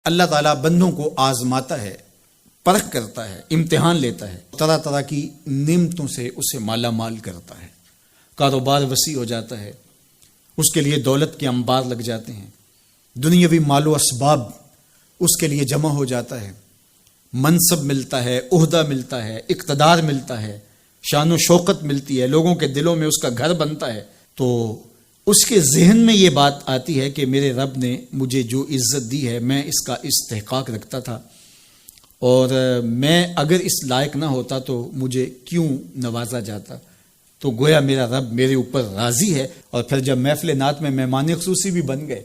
اللہ تعالیٰ بندوں کو آزماتا ہے، پرکھ کرتا ہے، امتحان لیتا ہے، طرح طرح کی نعمتوں سے اسے مالا مال کرتا ہے، کاروبار وسیع ہو جاتا ہے، اس کے لیے دولت کے انبار لگ جاتے ہیں، دنیاوی مال و اسباب اس کے لیے جمع ہو جاتا ہے، منصب ملتا ہے، عہدہ ملتا ہے، اقتدار ملتا ہے، شان و شوکت ملتی ہے، لوگوں کے دلوں میں اس کا گھر بنتا ہے، تو اس کے ذہن میں یہ بات آتی ہے کہ میرے رب نے مجھے جو عزت دی ہے میں اس کا استحقاق رکھتا تھا، اور میں اگر اس لائق نہ ہوتا تو مجھے کیوں نوازا جاتا، تو گویا میرا رب میرے اوپر راضی ہے۔ اور پھر جب محفل نعت میں مہمان خصوصی بھی بن گئے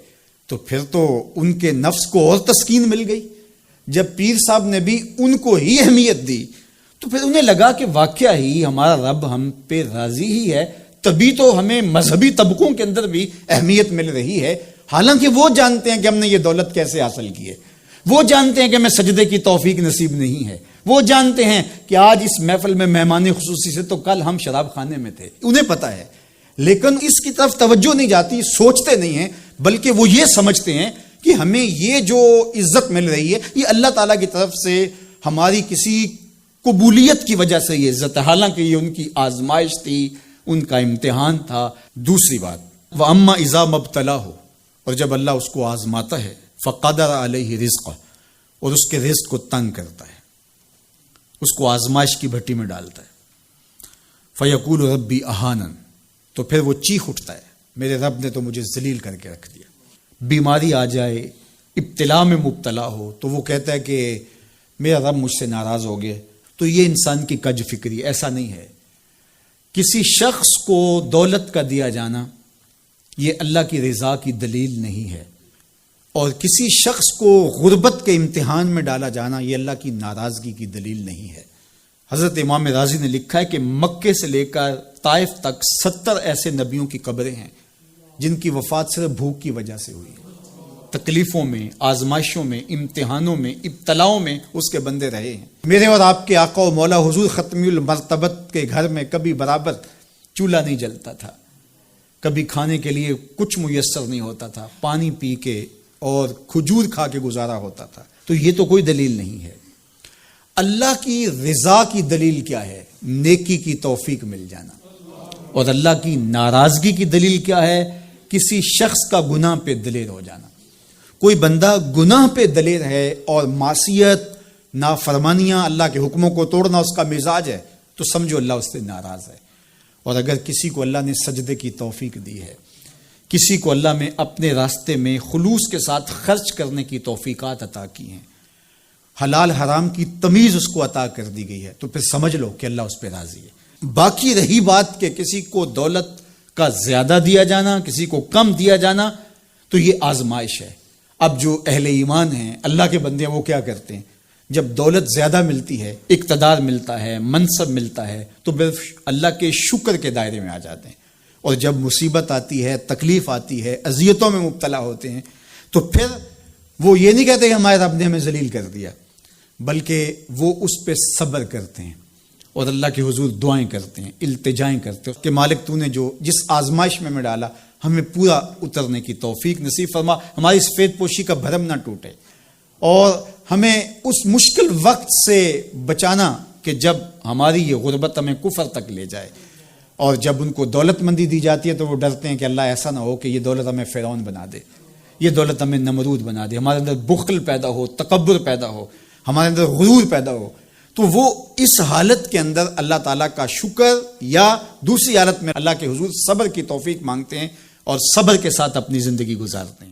تو پھر تو ان کے نفس کو اور تسکین مل گئی۔ جب پیر صاحب نے بھی ان کو ہی اہمیت دی تو پھر انہیں لگا کہ واقعہ ہی ہمارا رب ہم پہ راضی ہی ہے، تبھی تو ہمیں مذہبی طبقوں کے اندر بھی اہمیت مل رہی ہے، حالانکہ وہ جانتے ہیں کہ ہم نے یہ دولت کیسے حاصل کی ہے، وہ جانتے ہیں کہ ہمیں سجدے کی توفیق نصیب نہیں ہے، وہ جانتے ہیں کہ آج اس محفل میں مہمان خصوصی سے تو کل ہم شراب خانے میں تھے، انہیں پتہ ہے، لیکن اس کی طرف توجہ نہیں جاتی، سوچتے نہیں ہیں، بلکہ وہ یہ سمجھتے ہیں کہ ہمیں یہ جو عزت مل رہی ہے یہ اللہ تعالیٰ کی طرف سے ہماری کسی قبولیت کی وجہ سے یہ عزت ہے، حالانکہ یہ ان کی آزمائش تھی، ان کا امتحان تھا۔ دوسری بات، وَأَمَّا إِذَا مَبْتَلَاهُ، اور جب اللہ اس کو آزماتا ہے، فَقَدَرَ عَلَيْهِ رِزْقَهُ، اور اس کے رزق کو تنگ کرتا ہے، اس کو آزمائش کی بھٹی میں ڈالتا ہے، فَيَقُولُ رَبِّي أَهَانَنِ، تو پھر وہ چیخ اٹھتا ہے، میرے رب نے تو مجھے ذلیل کر کے رکھ دیا۔ بیماری آ جائے، ابتلا میں مبتلا ہو تو وہ کہتا ہے کہ میرا رب مجھ سے ناراض ہو گیا، تو یہ انسان کی کج فکری، ایسا نہیں ہے۔ کسی شخص کو دولت کا دیا جانا یہ اللہ کی رضا کی دلیل نہیں ہے، اور کسی شخص کو غربت کے امتحان میں ڈالا جانا یہ اللہ کی ناراضگی کی دلیل نہیں ہے۔ حضرت امام رازی نے لکھا ہے کہ مکے سے لے کر طائف تک 70 ایسے نبیوں کی قبریں ہیں جن کی وفات صرف بھوک کی وجہ سے ہوئی، تکلیفوں میں، آزمائشوں میں، امتحانوں میں، ابتلاؤں میں اس کے بندے رہے ہیں۔ میرے اور آپ کے آقا و مولا حضور ختمی المرتبت کے گھر میں کبھی برابر چولہا نہیں جلتا تھا، کبھی کھانے کے لیے کچھ میسر نہیں ہوتا تھا، پانی پی کے اور کھجور کھا کے گزارا ہوتا تھا، تو یہ تو کوئی دلیل نہیں ہے۔ اللہ کی رضا کی دلیل کیا ہے؟ نیکی کی توفیق مل جانا۔ اور اللہ کی ناراضگی کی دلیل کیا ہے؟ کسی شخص کا گناہ پہ دلیر ہو جانا۔ کوئی بندہ گناہ پہ دلیر ہے اور معصیت، نافرمانیاں، اللہ کے حکموں کو توڑنا اس کا مزاج ہے، تو سمجھو اللہ اس سے ناراض ہے۔ اور اگر کسی کو اللہ نے سجدے کی توفیق دی ہے، کسی کو اللہ نے اپنے راستے میں خلوص کے ساتھ خرچ کرنے کی توفیقات عطا کی ہیں، حلال حرام کی تمیز اس کو عطا کر دی گئی ہے، تو پھر سمجھ لو کہ اللہ اس پہ راضی ہے۔ باقی رہی بات کہ کسی کو دولت کا زیادہ دیا جانا، کسی کو کم دیا جانا، تو یہ آزمائش ہے۔ اب جو اہل ایمان ہیں، اللہ کے بندے ہیں، وہ کیا کرتے ہیں؟ جب دولت زیادہ ملتی ہے، اقتدار ملتا ہے، منصب ملتا ہے، تو صرف اللہ کے شکر کے دائرے میں آ جاتے ہیں، اور جب مصیبت آتی ہے، تکلیف آتی ہے، اذیتوں میں مبتلا ہوتے ہیں، تو پھر وہ یہ نہیں کہتے کہ ہمارے رب نے ہمیں ذلیل کر دیا، بلکہ وہ اس پہ صبر کرتے ہیں اور اللہ کے حضور دعائیں کرتے ہیں، التجائیں کرتے ہیں کہ مالک تو نے جو جس آزمائش میں ڈالا ہمیں پورا اترنے کی توفیق نصیب فرما، ہماری سفید پوشی کا بھرم نہ ٹوٹے، اور ہمیں اس مشکل وقت سے بچانا کہ جب ہماری یہ غربت ہمیں کفر تک لے جائے۔ اور جب ان کو دولت مندی دی جاتی ہے تو وہ ڈرتے ہیں کہ اللہ ایسا نہ ہو کہ یہ دولت ہمیں فرعون بنا دے، یہ دولت ہمیں نمرود بنا دے، ہمارے اندر بخل پیدا ہو، تکبر پیدا ہو، ہمارے اندر غرور پیدا ہو، تو وہ اس حالت کے اندر اللہ تعالیٰ کا شکر یا دوسری حالت میں اللہ کے حضور صبر کی توفیق مانگتے ہیں اور صبر کے ساتھ اپنی زندگی گزارتے ہیں۔